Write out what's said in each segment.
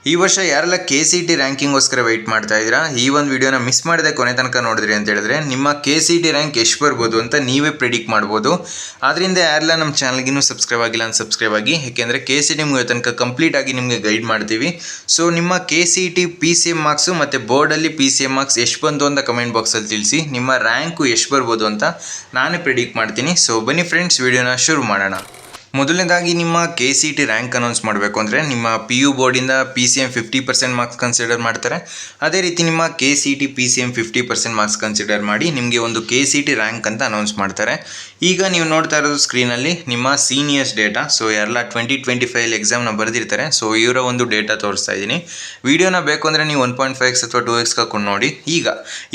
ಈ ವರ್ಷ ಯಾರೆಲ್ಲ KCET ರ್ಯಾಂಕಿಂಗ್ಗೋಸ್ಕರ ವೆಯ್ಟ್ ಮಾಡ್ತಾ ಇದ್ದೀರಾ, ಈ ಒಂದು ವಿಡಿಯೋನ ಮಿಸ್ ಮಾಡದೆ ಕೊನೆ ತನಕ ನೋಡಿದ್ರಿ ಅಂತ ಹೇಳಿದ್ರೆ ನಿಮ್ಮ KCET ರ್ಯಾಂಕ್ ಎಷ್ಟು ಬರ್ಬೋದು ಅಂತ ನೀವೇ ಪ್ರಿಡಿಕ್ಟ್ ಮಾಡ್ಬೋದು. ಆದ್ದರಿಂದ ಯಾರೆಲ್ಲ ನಮ್ಮ ಚಾನಲ್ಗಿನ್ನೂ ಸಬ್ಸ್ಕ್ರೈಬ್ ಆಗಿಲ್ಲ ಅಂತ ಸಬ್ಸ್ಕ್ರೈಬ್ ಆಗಿ, ಯಾಕೆಂದರೆ KCET ಮುಗಿಯೋ ತನಕ ಕಂಪ್ಲೀಟ್ ಆಗಿ ನಿಮಗೆ ಗೈಡ್ ಮಾಡ್ತೀವಿ. ಸೊ ನಿಮ್ಮ KCET PCM ಮಾರ್ಕ್ಸು ಮತ್ತು ಬೋರ್ಡಲ್ಲಿ PCM ಮಾರ್ಕ್ಸ್ ಎಷ್ಟು ಬಂತು ಅಂತ ಕಮೆಂಟ್ ಬಾಕ್ಸಲ್ಲಿ ತಿಳಿಸಿ. ನಿಮ್ಮ ರ್ಯಾಂಕು ಎಷ್ಟು ಬರ್ಬೋದು ಅಂತ ನಾನೇ ಪ್ರಿಡಿಕ್ಟ್ ಮಾಡ್ತೀನಿ. ಸೊ ಬನ್ನಿ ಫ್ರೆಂಡ್ಸ್, ವಿಡಿಯೋನ ಶುರು ಮಾಡೋಣ. ಮೊದಲನೇದಾಗಿ ನಿಮ್ಮ KCET ರ್ಯಾಂಕ್ ಅನೌನ್ಸ್ ಮಾಡಬೇಕು ಅಂದರೆ ನಿಮ್ಮ PU ಬೋರ್ಡಿಂದ PCM 50% ಮಾರ್ಕ್ಸ್ ಕನ್ಸಿಡರ್ ಮಾಡ್ತಾರೆ. ಅದೇ ರೀತಿ ನಿಮ್ಮ KCET PCM 50% ಮಾರ್ಕ್ಸ್ ಕನ್ಸಿಡರ್ ಮಾಡಿ ನಿಮಗೆ ಒಂದು KCET ರ್ಯಾಂಕ್ ಅಂತ ಅನೌನ್ಸ್ ಮಾಡ್ತಾರೆ. ಈಗ ನೀವು ನೋಡ್ತಾ ಇರೋದು ಸ್ಕ್ರೀನಲ್ಲಿ ನಿಮ್ಮ ಸೀನಿಯರ್ಸ್ ಡೇಟಾ. ಸೊ ಯಾರೆಲ್ಲ 2025 ಎಕ್ಸಾಮ್ನ ಬರೆದಿರ್ತಾರೆ, ಸೊ ಇವರ ಒಂದು ಡೇಟಾ ತೋರಿಸ್ತಾ ಇದ್ದೀನಿ. ವಿಡಿಯೋನ ಬೇಕು ಅಂದರೆ ನೀವು 1.5x ಅಥವಾ 2x ಹಾಕೊಂಡು ನೋಡಿ. ಈಗ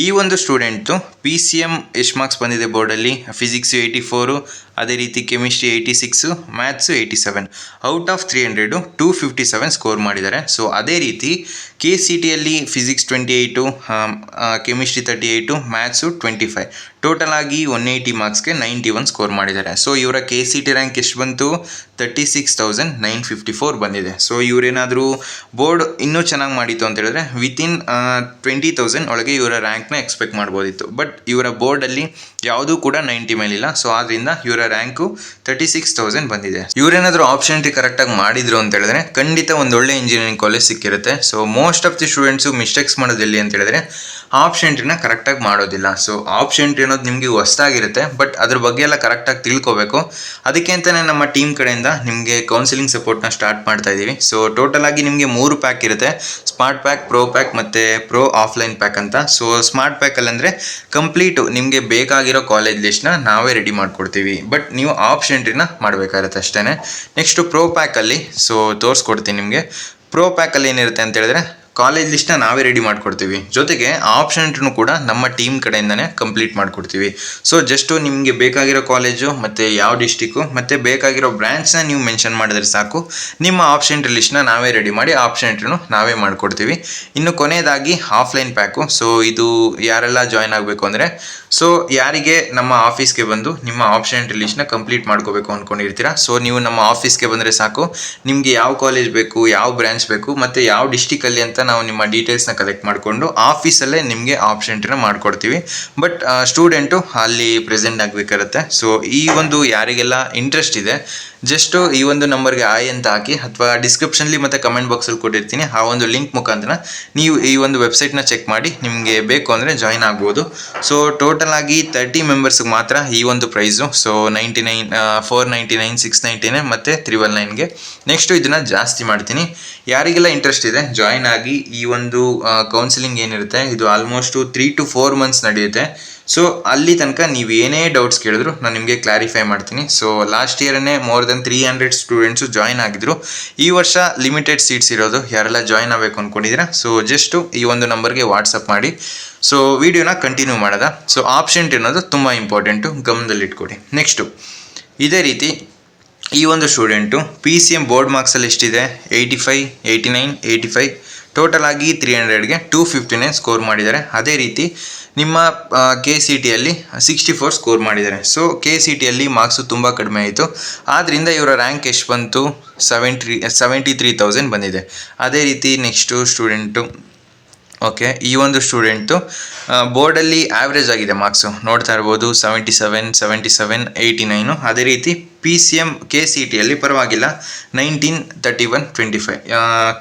ಈ ಒಂದು ಸ್ಟೂಡೆಂಟು PCM ಎಷ್ಟು ಮಾರ್ಕ್ಸ್ ಬಂದಿದೆ ಬೋರ್ಡಲ್ಲಿ, ಫಿಸಿಕ್ಸು 84, ಅದೇ ರೀತಿ chemistry 86, maths 87, out of 300 257 score ಮಾಡಿದ್ದಾರೆ. ಸೊ ಅದೇ ರೀತಿ KCETಯಲ್ಲಿ ಫಿಸಿಕ್ಸ್ 28, ಕೆಮಿಸ್ಟ್ರಿ 38, ಮ್ಯಾಥ್ಸು 25, ಟೋಟಲ್ ಆಗಿ 180 ಮಾರ್ಕ್ಸ್ಗೆ 91 ಸ್ಕೋರ್ ಮಾಡಿದ್ದಾರೆ. ಸೊ ಇವರ KCET ರ್ಯಾಂಕ್ ಎಷ್ಟು ಬಂತು, 36,954 ಬಂದಿದೆ. ಸೊ ಇವರೇನಾದರೂ ಬೋರ್ಡ್ ಇನ್ನೂ ಚೆನ್ನಾಗಿ ಮಾಡಿತ್ತು ಅಂತ ಹೇಳಿದ್ರೆ ವಿತಿನ್ 20,000 ಒಳಗೆ ಇವರ ರ್ಯಾಂಕ್ನ ಎಕ್ಸ್ಪೆಕ್ಟ್ ಮಾಡ್ಬೋದಿತ್ತು. ಬಟ್ ಇವರ ಬೋರ್ಡಲ್ಲಿ ಯಾವುದೂ ಕೂಡ 90 ಮೇಲಿಲ್ಲ. ಸೊ ಆದ್ದರಿಂದ ಇವರ ರ್ಯಾಂಕು 36,000 ಬಂದಿದೆ. ಇವರೇನಾದರೂ ಆಪ್ಷನ್ ಟಿ ಕರೆಕ್ಟಾಗಿ ಮಾಡಿದ್ರು ಅಂತ ಹೇಳಿದ್ರೆ ಖಂಡಿತ ಒಂದು ಒಳ್ಳೆ ಇಂಜಿನಿಯರಿಂಗ್ ಕಾಲೇಜ್ ಸಿಕ್ಕಿರುತ್ತೆ. So most of the students mistakes ಮಾಡೋದು ಎಲ್ಲಿ ಅಂತ ಹೇಳಿದ್ರೆ ಆಪ್ಷನ್ ಟಿನ ಕರೆಕ್ಟಾಗಿ ಮಾಡೋದಿಲ್ಲ. ಸೊ ಆಪ್ಷನ್ ಟಿ ಅನ್ನೋದು ನಿಮಗೆ ಹೊಸ್ತಾಗಿರುತ್ತೆ, ಬಟ್ ಅದ್ರ ಬಗ್ಗೆ ಎಲ್ಲ ಕರೆಕ್ಟಾಗಿ ತಿಳ್ಕೊಬೇಕು. ಅದಕ್ಕೆ ಅಂತಲೇ ನಮ್ಮ ಟೀಮ್ ಕಡೆಯಿಂದ ನಿಮಗೆ ಕೌನ್ಸಿಲಿಂಗ್ ಸಪೋರ್ಟ್ನ ಸ್ಟಾರ್ಟ್ ಮಾಡ್ತಾ ಇದ್ದೀವಿ. ಸೊ ಟೋಟಲ್ ಆಗಿ ನಿಮಗೆ 3 ಪ್ಯಾಕ್ ಇರುತ್ತೆ, ಸ್ಮಾರ್ಟ್ ಪ್ಯಾಕ್, ಪ್ರೋ ಪ್ಯಾಕ್ ಮತ್ತು ಪ್ರೋ ಆಫ್ಲೈನ್ ಪ್ಯಾಕ್ ಅಂತ. ಸೊ ಸ್ಮಾರ್ಟ್ ಪ್ಯಾಕಲ್ಲಿ ಅಂದರೆ ಕಂಪ್ಲೀಟು ನಿಮಗೆ ಬೇಕಾಗಿರೋ ಕಾಲೇಜ್ ಲಿಸ್ಟ್ನ ನಾವೇ ರೆಡಿ ಮಾಡಿಕೊಡ್ತೀವಿ, ಬಟ್ ನೀವು ಆಪ್ಷನ್ ಟಿನ ಮಾಡಬೇಕಾಗುತ್ತೆ ಅಷ್ಟೇ. ನೆಕ್ಸ್ಟು ಪ್ರೋ ಪ್ಯಾಕಲ್ಲಿ ಸೊ ತೋರಿಸ್ಕೊಡ್ತೀನಿ ನಿಮಗೆ. ಪ್ರೋ ಪ್ಯಾಕಲ್ಲಿ ಏನಿರುತ್ತೆ ಅಂತ ಹೇಳಿದ್ರೆ ಕಾಲೇಜ್ ಲಿಸ್ಟ್ನ ನಾವೇ ರೆಡಿ ಮಾಡಿಕೊಡ್ತೀವಿ, ಜೊತೆಗೆ ಆಪ್ಷನ್ ಕೂಡ ನಮ್ಮ ಟೀಮ್ ಕಡೆಯಿಂದನೇ ಕಂಪ್ಲೀಟ್ ಮಾಡಿಕೊಡ್ತೀವಿ. ಸೊ ಜಸ್ಟು ನಿಮಗೆ ಬೇಕಾಗಿರೋ ಕಾಲೇಜು ಮತ್ತು ಯಾವ ಡಿಸ್ಟಿಕ್ಕು ಮತ್ತು ಬೇಕಾಗಿರೋ ಬ್ರ್ಯಾಂಚ್ನ ನೀವು ಮೆನ್ಷನ್ ಮಾಡಿದ್ರೆ ಸಾಕು, ನಿಮ್ಮ ಆಪ್ಷನ್ ಲಿಸ್ಟ್ನ ನಾವೇ ರೆಡಿ ಮಾಡಿ ಆಪ್ಷನ್ ನಾವೇ ಮಾಡಿಕೊಡ್ತೀವಿ. ಇನ್ನು ಕೊನೆಯದಾಗಿ ಆಫ್ಲೈನ್ ಪ್ಯಾಕು. ಸೊ ಇದು ಯಾರೆಲ್ಲ ಜಾಯ್ನ್ ಆಗಬೇಕು ಅಂದರೆ, ಸೊ ಯಾರಿಗೆ ನಮ್ಮ ಆಫೀಸ್ಗೆ ಬಂದು ನಿಮ್ಮ ಆಪ್ಷನ್ ಲಿಸ್ಟ್ನ ಕಂಪ್ಲೀಟ್ ಮಾಡ್ಕೋಬೇಕು ಅಂದ್ಕೊಂಡಿರ್ತೀರಾ, ಸೊ ನೀವು ನಮ್ಮ ಆಫೀಸ್ಗೆ ಬಂದರೆ ಸಾಕು. ನಿಮಗೆ ಯಾವ ಕಾಲೇಜ್ ಬೇಕು, ಯಾವ ಬ್ರ್ಯಾಂಚ್ ಬೇಕು ಮತ್ತು ಯಾವ ಡಿಸ್ಟಿಕಲ್ಲಿ ಅಂತ ನಾವು ನಿಮ್ಮ ಡೀಟೇಲ್ಸ್ನ ಕಲೆಕ್ಟ್ ಮಾಡಿಕೊಂಡು ಆಫೀಸಲ್ಲೇ ನಿಮಗೆ ಆಪ್ಷನ್ ಮಾಡಿಕೊಡ್ತೀವಿ. ಬಟ್ ಸ್ಟೂಡೆಂಟು ಅಲ್ಲಿ ಪ್ರೆಸೆಂಟ್ ಆಗಬೇಕಾರುತ್ತೆ. ಸೊ ಈ ಒಂದು ಯಾರಿಗೆಲ್ಲ ಇಂಟ್ರೆಸ್ಟ್ ಇದೆ ಜಸ್ಟು ಈ ಒಂದು ನಂಬರ್ಗೆ ಆಯ್ ಅಂತ ಹಾಕಿ, ಅಥವಾ ಡಿಸ್ಕ್ರಿಪ್ಷನ್ಲಿ ಮತ್ತು ಕಮೆಂಟ್ ಬಾಕ್ಸಲ್ಲಿ ಕೊಟ್ಟಿರ್ತೀನಿ, ಆ ಒಂದು ಲಿಂಕ್ ಮುಖಾಂತರ ನೀವು ಈ ಒಂದು ವೆಬ್ಸೈಟ್ನ ಚೆಕ್ ಮಾಡಿ ನಿಮಗೆ ಬೇಕು ಅಂದರೆ ಜಾಯ್ನ್ ಆಗ್ಬೋದು. ಸೊ ಟೋಟಲ್ ಆಗಿ 30 ಮೆಂಬರ್ಸ್ಗೆ ಮಾತ್ರ ಈ ಒಂದು ಪ್ರೈಸು. ಸೊ 99, 499, 699 ಮತ್ತು 319ಗೆ. ನೆಕ್ಸ್ಟು ಇದನ್ನು ಜಾಸ್ತಿ ಮಾಡ್ತೀನಿ. ಯಾರಿಗೆಲ್ಲ ಇಂಟ್ರೆಸ್ಟ್ ಇದೆ ಜಾಯ್ನ್ ಆಗಿ. ಈ ಒಂದು ಕೌನ್ಸಿಲಿಂಗ್ ಏನಿರುತ್ತೆ ಇದು ಆಲ್ಮೋಸ್ಟು 3 to 4 ಮಂತ್ಸ್ ನಡೆಯುತ್ತೆ. ಸೊ ಅಲ್ಲಿ ತನಕ ನೀವು ಏನೇ ಡೌಟ್ಸ್ ಕೇಳಿದ್ರು ನಾನು ನಿಮಗೆ ಕ್ಲಾರಿಫೈ ಮಾಡ್ತೀನಿ. ಸೊ ಲಾಸ್ಟ್ ಇಯರನ್ನೇ ಮೋರ್ ದೆನ್ 300 ಸ್ಟೂಡೆಂಟ್ಸು ಜಾಯ್ನ್ ಆಗಿದ್ರು. ಈ ವರ್ಷ ಲಿಮಿಟೆಡ್ ಸೀಟ್ಸ್ ಇರೋದು. ಯಾರೆಲ್ಲ ಜಾಯ್ನ್ ಆಗಬೇಕು ಅಂದ್ಕೊಂಡಿದ್ದೀರಾ ಸೊ ಜಸ್ಟು ಈ ಒಂದು ನಂಬರ್ಗೆ ವಾಟ್ಸಪ್ ಮಾಡಿ. ಸೊ ವಿಡಿಯೋನ ಕಂಟಿನ್ಯೂ ಮಾಡೋದ. ಸೊ ಆಪ್ಷನ್ ಅನ್ನೋದು ತುಂಬ ಇಂಪಾರ್ಟೆಂಟು, ಗಮನದಲ್ಲಿಟ್ಕೊಡಿ. ನೆಕ್ಸ್ಟು ಇದೇ ರೀತಿ ಈ ಒಂದು ಸ್ಟೂಡೆಂಟು PCM ಬೋರ್ಡ್ ಮಾರ್ಕ್ಸಲ್ಲಿ ಎಷ್ಟಿದೆ, 85, 89, 85, ಟೋಟಲ್ ಆಗಿ 300ಗೆ 259 ಸ್ಕೋರ್ ಮಾಡಿದ್ದಾರೆ. ಅದೇ ರೀತಿ ನಿಮ್ಮ KCETಯಲ್ಲಿ 64 ಸ್ಕೋರ್ ಮಾಡಿದ್ದಾರೆ. ಸೊ KCETಯಲ್ಲಿ ಮಾರ್ಕ್ಸು ತುಂಬ ಕಡಿಮೆ ಆಯಿತು, ಆದ್ದರಿಂದ ಇವರ ರ್ಯಾಂಕ್ ಎಷ್ಟು ಬಂತು, 73,000 ಬಂದಿದೆ. ಅದೇ ರೀತಿ ನೆಕ್ಸ್ಟು ಸ್ಟೂಡೆಂಟು ಓಕೆ, ಈ ಒಂದು ಸ್ಟೂಡೆಂಟು ಬೋರ್ಡಲ್ಲಿ ಆ್ಯಾವ್ರೇಜ್ ಆಗಿದೆ ಮಾರ್ಕ್ಸು, ನೋಡ್ತಾ ಇರ್ಬೋದು 77, 77, 89. ಅದೇ ರೀತಿ PCM KCETಯಲ್ಲಿ ಪರವಾಗಿಲ್ಲ 19, 31, 25.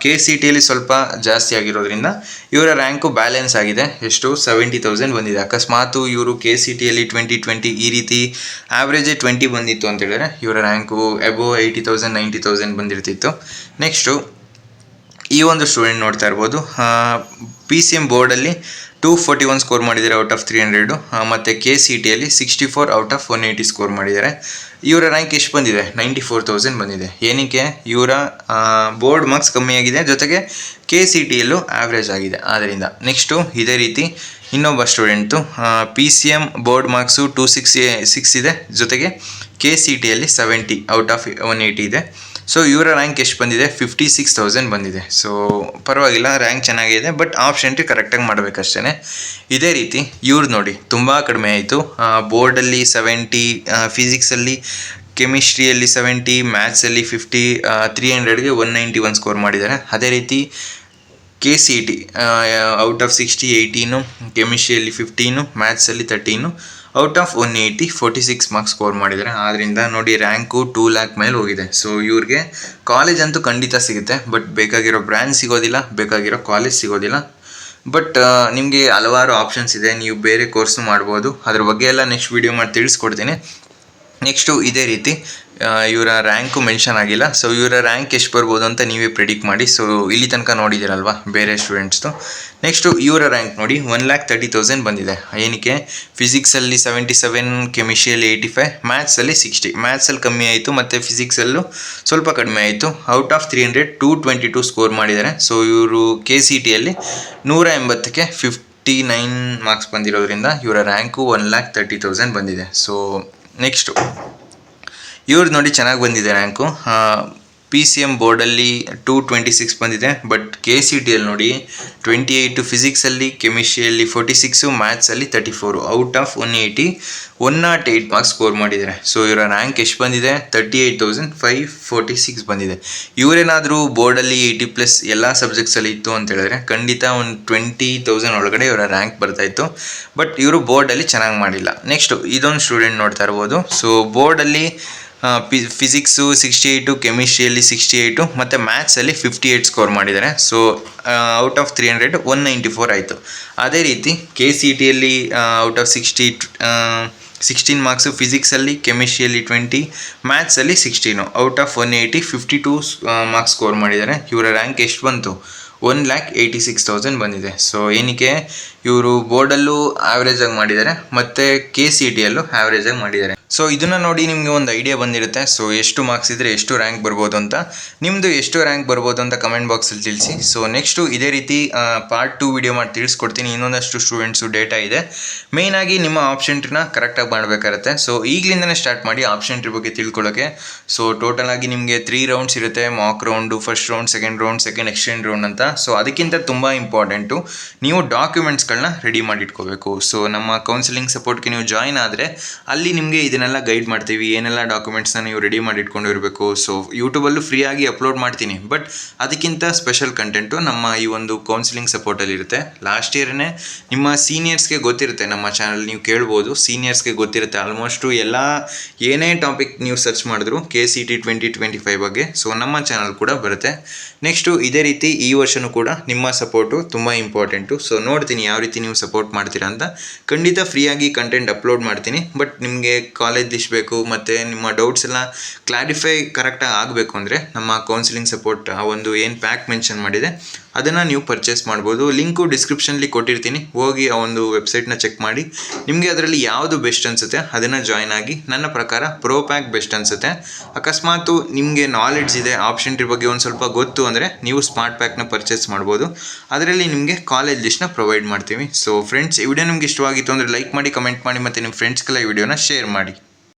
KCETಯಲ್ಲಿ ಸ್ವಲ್ಪ ಜಾಸ್ತಿ ಆಗಿರೋದ್ರಿಂದ ಇವರ ರ್ಯಾಂಕು ಬ್ಯಾಲೆನ್ಸ್ ಆಗಿದೆ. ಎಷ್ಟು, 70,000 ಬಂದಿದೆ. ಅಕಸ್ಮಾತು ಇವರು KCETಯಲ್ಲಿ 20 ಈ ರೀತಿ ಆ್ಯಾವ್ರೇಜೇ 20 ಬಂದಿತ್ತು ಅಂತ ಹೇಳಿದ್ರೆ ಇವರ ರ್ಯಾಂಕು ಅಬೋವ್ 80,000, 90,000 ಬಂದಿರ್ತಿತ್ತು. ನೆಕ್ಸ್ಟು ಈ ಒಂದು ಸ್ಟೂಡೆಂಟ್ ನೋಡ್ತಾ ಇರ್ಬೋದು, PCM ಬೋರ್ಡಲ್ಲಿ 241 ಸ್ಕೋರ್ ಮಾಡಿದ್ದಾರೆ ಔಟ್ ಆಫ್ 300, ಮತ್ತು KCETಯಲ್ಲಿ 64 ಔಟ್ ಆಫ್ 180 ಸ್ಕೋರ್ ಮಾಡಿದ್ದಾರೆ. ಇವರ ರ್ಯಾಂಕ್ ಎಷ್ಟು ಬಂದಿದೆ, 94,000 ಬಂದಿದೆ. ಏನಕ್ಕೆ, ಇವರ ಬೋರ್ಡ್ ಮಾರ್ಕ್ಸ್ ಕಮ್ಮಿ ಆಗಿದೆ, ಜೊತೆಗೆ KCETಯಲ್ಲೂ ಆ್ಯಾವ್ರೇಜ್ ಆಗಿದೆ ಆದ್ದರಿಂದ. ನೆಕ್ಸ್ಟು ಇದೇ ರೀತಿ ಇನ್ನೊಬ್ಬ ಸ್ಟೂಡೆಂಟು PCM ಬೋರ್ಡ್ ಮಾರ್ಕ್ಸು 266 ಇದೆ, ಜೊತೆಗೆ KCETಯಲ್ಲಿ 70 ಔಟ್ ಆಫ್ 180 ಇದೆ. ಸೊ ಇವರ ರ್ಯಾಂಕ್ ಎಷ್ಟು ಬಂದಿದೆ, 56,000 ಬಂದಿದೆ. ಸೊ ಪರವಾಗಿಲ್ಲ, ರ್ಯಾಂಕ್ ಚೆನ್ನಾಗಿದೆ, ಬಟ್ ಆಪ್ಷನ್ ಕರೆಕ್ಟಾಗಿ ಮಾಡಬೇಕಷ್ಟೇ. ಇದೇ ರೀತಿ ಇವ್ರು ನೋಡಿ ತುಂಬ ಕಡಿಮೆ ಆಯಿತು. ಬೋರ್ಡಲ್ಲಿ 70, ಫಿಸಿಕ್ಸಲ್ಲಿ ಕೆಮಿಸ್ಟ್ರಿಯಲ್ಲಿ 70, ಮ್ಯಾಥ್ಸಲ್ಲಿ 50, 300ಗೆ 191 ಸ್ಕೋರ್ ಮಾಡಿದ್ದಾರೆ. ಅದೇ ರೀತಿ KCET out of 60 18, ಕೆಮಿಸ್ಟ್ರಿಯಲ್ಲಿ 15, ಮ್ಯಾಥ್ಸಲ್ಲಿ 13, out of 180 46 marks score ಮಾಡಿದ್ದಾರೆ. ಆದ್ದರಿಂದ ನೋಡಿ ರ್ಯಾಂಕು 2 ಲ್ಯಾಕ್ ಮೇಲೆ ಹೋಗಿದೆ. ಸೊ ಇವ್ರಿಗೆ ಕಾಲೇಜ್ ಅಂತೂ ಖಂಡಿತ ಸಿಗುತ್ತೆ, ಬಟ್ ಬೇಕಾಗಿರೋ ಬ್ರ್ಯಾಂಚ್ ಸಿಗೋದಿಲ್ಲ, ಬೇಕಾಗಿರೋ ಕಾಲೇಜ್ ಸಿಗೋದಿಲ್ಲ. ಬಟ್ ನಿಮಗೆ ಹಲವಾರು ಆಪ್ಷನ್ಸ್ ಇದೆ, ನೀವು ಬೇರೆ ಕೋರ್ಸು ಮಾಡ್ಬೋದು. ಅದ್ರ ಬಗ್ಗೆ ಎಲ್ಲ ನೆಕ್ಸ್ಟ್ ವೀಡಿಯೋ ಮಾಡಿ ತಿಳಿಸ್ಕೊಡ್ತೀನಿ. ನೆಕ್ಸ್ಟು ಇದೇ ರೀತಿ ಇವರ ರ್ಯಾಂಕು ಮೆನ್ಷನ್ ಆಗಿಲ್ಲ. ಸೊ ಇವರ ರ್ಯಾಂಕ್ ಎಷ್ಟು ಬರ್ಬೋದು ಅಂತ ನೀವೇ ಪ್ರಿಡಿಕ್ಟ್ ಮಾಡಿ. ಸೊ ಇಲ್ಲಿ ತನಕ ನೋಡಿದ್ದೀರಲ್ವಾ ಬೇರೆ ಸ್ಟೂಡೆಂಟ್ಸ್ದು. ನೆಕ್ಸ್ಟು ಇವರ ರ್ಯಾಂಕ್ ನೋಡಿ 1,30,000 ಬಂದಿದೆ. ಏನಕ್ಕೆ? ಫಿಸಿಕ್ಸಲ್ಲಿ 77, ಕೆಮಿಸ್ಟ್ರಿಯಲ್ಲಿ 85, ಮ್ಯಾಥ್ಸಲ್ಲಿ 60. ಮ್ಯಾಥ್ಸಲ್ಲಿ ಕಮ್ಮಿ ಆಯಿತು ಮತ್ತು ಫಿಸಿಕ್ಸಲ್ಲೂ ಸ್ವಲ್ಪ ಕಡಿಮೆ ಆಯಿತು. ಔಟ್ ಆಫ್ 300 222 ಸ್ಕೋರ್ ಮಾಡಿದ್ದಾರೆ. ಸೊ ಇವರು KCETಯಲ್ಲಿ 180ಕ್ಕೆ 59 ಮಾರ್ಕ್ಸ್ ಬಂದಿರೋದ್ರಿಂದ ಇವರ ರ್ಯಾಂಕು 1,30,000 ಬಂದಿದೆ. ಸೊ ನೆಕ್ಸ್ಟು ಇವ್ರದ್ದು ನೋಡಿ ಚೆನ್ನಾಗಿ ಬಂದಿದೆ ರ್ಯಾಂಕು. PCM ಬೋರ್ಡಲ್ಲಿ 226 ಬಂದಿದೆ. ಬಟ್ KCETಯಲ್ಲಿ ನೋಡಿ 28, ಫಿಸಿಕ್ಸಲ್ಲಿ ಕೆಮಿಸ್ಟ್ರಿಯಲ್ಲಿ 46, ಮ್ಯಾಥ್ಸಲ್ಲಿ 34. ಔಟ್ ಆಫ್ 180 108 ಮಾರ್ಕ್ಸ್ ಸ್ಕೋರ್ ಮಾಡಿದ್ದಾರೆ. ಸೊ ಇವರ ರ್ಯಾಂಕ್ ಎಷ್ಟು ಬಂದಿದೆ? 38,546 ಬಂದಿದೆ. ಇವರೇನಾದರೂ ಬೋರ್ಡಲ್ಲಿ 80+ ಎಲ್ಲ ಸಬ್ಜೆಕ್ಟ್ಸಲ್ಲಿ ಇತ್ತು ಅಂತ ಹೇಳಿದ್ರೆ ಖಂಡಿತ ಒಂದು 20,000 ಒಳಗಡೆ ಇವರ ರ್ಯಾಂಕ್ ಬರ್ತಾಯಿತ್ತು. ಬಟ್ ಇವರು ಬೋರ್ಡಲ್ಲಿ ಚೆನ್ನಾಗಿ ಮಾಡಿಲ್ಲ. ನೆಕ್ಸ್ಟು ಇದೊಂದು ಸ್ಟೂಡೆಂಟ್ ನೋಡ್ತಾ ಇರ್ಬೋದು. ಸೊ ಬೋರ್ಡಲ್ಲಿ ಫಿಸಿಕ್ಸು 68, ಕೆಮಿಸ್ಟ್ರಿಯಲ್ಲಿ 68 ಮತ್ತು ಮ್ಯಾಥ್ಸಲ್ಲಿ 58 ಸ್ಕೋರ್ ಮಾಡಿದ್ದಾರೆ. ಸೊ ಔಟ್ ಆಫ್ 300 194 ಆಯಿತು. ಅದೇ ರೀತಿ KCETಯಲ್ಲಿ ಔಟ್ ಆಫ್ 16 ಮಾರ್ಕ್ಸು, ಫಿಸಿಕ್ಸಲ್ಲಿ ಕೆಮಿಸ್ಟ್ರಿಯಲ್ಲಿ 20, ಮ್ಯಾಥ್ಸಲ್ಲಿ 16, ಔಟ್ ಆಫ್ 180 52 ಮಾರ್ಕ್ಸ್ ಸ್ಕೋರ್ ಮಾಡಿದ್ದಾರೆ. ಇವರ ರ್ಯಾಂಕ್ ಎಷ್ಟು ಬಂತು? 1,86,000 ಬಂದಿದೆ. ಸೊ ಏನಕ್ಕೆ? ಇವರು ಬೋರ್ಡಲ್ಲೂ ಆ್ಯಾವ್ರೇಜಾಗಿ ಮಾಡಿದ್ದಾರೆ ಮತ್ತು KCETಯಲ್ಲೂ ಆ್ಯಾವ್ರೇಜಾಗಿ ಮಾಡಿದ್ದಾರೆ. ಸೊ ಇದನ್ನು ನೋಡಿ ನಿಮಗೆ ಒಂದು ಐಡಿಯಾ ಬಂದಿರುತ್ತೆ. ಸೊ ಎಷ್ಟು ಮಾರ್ಕ್ಸ್ ಇದ್ದರೆ ಎಷ್ಟು ರ್ಯಾಂಕ್ ಬರ್ಬೋದು ಅಂತ. ನಿಮ್ಮದು ಎಷ್ಟು ರ್ಯಾಂಕ್ ಬರ್ಬೋದು ಅಂತ ಕಮೆಂಟ್ ಬಾಕ್ಸಲ್ಲಿ ತಿಳಿಸಿ. ಸೊ ನೆಕ್ಸ್ಟು ಇದೇ ರೀತಿ ಪಾರ್ಟ್ 2 ವಿಡಿಯೋ ಮಾಡಿ ತಿಳಿಸ್ಕೊಡ್ತೀನಿ. ಇನ್ನೊಂದಷ್ಟು ಸ್ಟೂಡೆಂಟ್ಸು ಡೇಟಾ ಇದೆ. ಮೇಯ್ನಾಗಿ ನಿಮ್ಮ ಆಪ್ಷನ್ ಟ್ರೀನ ಕರೆಕ್ಟಾಗಿ ಮಾಡಬೇಕಾಗತ್ತೆ. ಸೊ ಈಗಲಿಂದನೇ ಸ್ಟಾರ್ಟ್ ಮಾಡಿ ಆಪ್ಷನ್ ಟ್ರೀ ಬಗ್ಗೆ ತಿಳ್ಕೊಳ್ಳೋಕ್ಕೆ. ಸೊ ಟೋಟಲಾಗಿ ನಿಮಗೆ 3 ರೌಂಡ್ಸ್ ಇರುತ್ತೆ. Mock round, first round, second extend round ಅಂತ. ಸೊ ಅದಕ್ಕಿಂತ ತುಂಬ ಇಂಪಾರ್ಟೆಂಟು ನೀವು ಡಾಕ್ಯುಮೆಂಟ್ಸ್ಗಳನ್ನ ರೆಡಿ ಮಾಡಿಟ್ಕೋಬೇಕು. ಸೊ ನಮ್ಮ ಕೌನ್ಸಿಲಿಂಗ್ ಸಪೋರ್ಟ್ಗೆ ನೀವು ಜಾಯ್ನ್ ಆದರೆ ಅಲ್ಲಿ ನಿಮಗೆ ಇದನ್ನೆಲ್ಲ ಗೈಡ್ ಮಾಡ್ತೀವಿ, ಏನೆಲ್ಲ ಡಾಕ್ಯುಮೆಂಟ್ಸ್ನ ನೀವು ರೆಡಿ ಮಾಡಿ ಇಟ್ಕೊಂಡು ಇರಬೇಕು. ಸೊ ಯೂಟ್ಯೂಬಲ್ಲೂ ಫ್ರೀಯಾಗಿ ಅಪ್ಲೋಡ್ ಮಾಡ್ತೀನಿ. ಬಟ್ ಅದಕ್ಕಿಂತ ಸ್ಪೆಷಲ್ ಕಂಟೆಂಟು ನಮ್ಮ ಈ ಒಂದು ಕೌನ್ಸಿಲಿಂಗ್ ಸಪೋರ್ಟಲ್ಲಿ ಇರುತ್ತೆ. ಲಾಸ್ಟ್ ಇಯರ್ನೇ ನಿಮ್ಮ ಸೀನಿಯರ್ಸ್ಗೆ ಗೊತ್ತಿರುತ್ತೆ, ನಮ್ಮ ಚಾನಲ್ ನೀವು ಕೇಳ್ಬೋದು, ಸೀನಿಯರ್ಸ್ಗೆ ಗೊತ್ತಿರುತ್ತೆ ಆಲ್ಮೋಸ್ಟು ಎಲ್ಲ. ಏನೇ ಟಾಪಿಕ್ ನೀವು ಸರ್ಚ್ ಮಾಡಿದ್ರು KCET 2025 ಬಗ್ಗೆ ಸೊ ನಮ್ಮ ಚಾನಲ್ ಕೂಡ ಬರುತ್ತೆ. ನೆಕ್ಸ್ಟು ಇದೇ ರೀತಿ ಈ ವರ್ಷನೂ ಕೂಡ ನಿಮ್ಮ ಸಪೋರ್ಟು ತುಂಬ ಇಂಪಾರ್ಟೆಂಟು. ಸೊ ನೋಡ್ತೀನಿ ಯಾವ ರೀತಿ ನೀವು ಸಪೋರ್ಟ್ ಮಾಡ್ತೀರಾ ಅಂತ. ಖಂಡಿತ ಫ್ರೀಯಾಗಿ ಕಂಟೆಂಟ್ ಅಪ್ಲೋಡ್ ಮಾಡ್ತೀನಿ. ಬಟ್ ನಿಮಗೆ ಕಾಲೇಜ್ ಲಿಸ್ಟ್ ಬೇಕು ಮತ್ತು ನಿಮ್ಮ ಡೌಟ್ಸ್ ಎಲ್ಲ ಕ್ಲಾರಿಫೈ ಕರೆಕ್ಟಾಗಿ ಆಗಬೇಕು ಅಂದರೆ ನಮ್ಮ ಕೌನ್ಸಿಲಿಂಗ್ ಸಪೋರ್ಟ್ ಆ ಒಂದು ಏನು ಪ್ಯಾಕ್ ಮೆನ್ಷನ್ ಮಾಡಿದೆ ಅದನ್ನು ನೀವು ಪರ್ಚೇಸ್ ಮಾಡ್ಬೋದು. ಲಿಂಕು ಡಿಸ್ಕ್ರಿಪ್ಷನ್ಲಿ ಕೊಟ್ಟಿರ್ತೀನಿ, ಹೋಗಿ ಆ ಒಂದು ವೆಬ್ಸೈಟ್ನ ಚೆಕ್ ಮಾಡಿ. ನಿಮಗೆ ಅದರಲ್ಲಿ ಯಾವುದು ಬೆಸ್ಟ್ ಅನಿಸುತ್ತೆ ಅದನ್ನು ಜಾಯ್ನ್ ಆಗಿ. ನನ್ನ ಪ್ರಕಾರ ಪ್ರೋ ಪ್ಯಾಕ್ ಬೆಸ್ಟ್ ಅನಿಸುತ್ತೆ. ಅಕಸ್ಮಾತು ನಿಮಗೆ ನಾಲೆಡ್ಜ್ ಇದೆ, ಆಪ್ಷನ್ ಟ್ರೀ ಬಗ್ಗೆ ಒಂದು ಸ್ವಲ್ಪ ಗೊತ್ತು ಅಂದರೆ ನೀವು ಸ್ಮಾರ್ಟ್ ಪ್ಯಾಕ್ನ ಪರ್ಚೇಸ್ ಮಾಡ್ಬೋದು. ಅದರಲ್ಲಿ ನಿಮಗೆ ಕಾಲೇಜ್ ಲಿಸ್ಟ್ನ ಪ್ರೊವೈಡ್ ಮಾಡ್ತೀವಿ. ಸೊ ಫ್ರೆಂಡ್ಸ್, ಈ ವಿಡಿಯೋ ನಿಮ್ಗೆ ಇಷ್ಟವಾಗಿತ್ತು ಅಂದರೆ ಲೈಕ್ ಮಾಡಿ, ಕಮೆಂಟ್ ಮಾಡಿ ಮತ್ತು ನಿಮ್ಮ ಫ್ರೆಂಡ್ಸ್ಗೆಲ್ಲ ಈ ವಿಡಿಯೋನ ಶೇರ್ ಮಾಡಿ.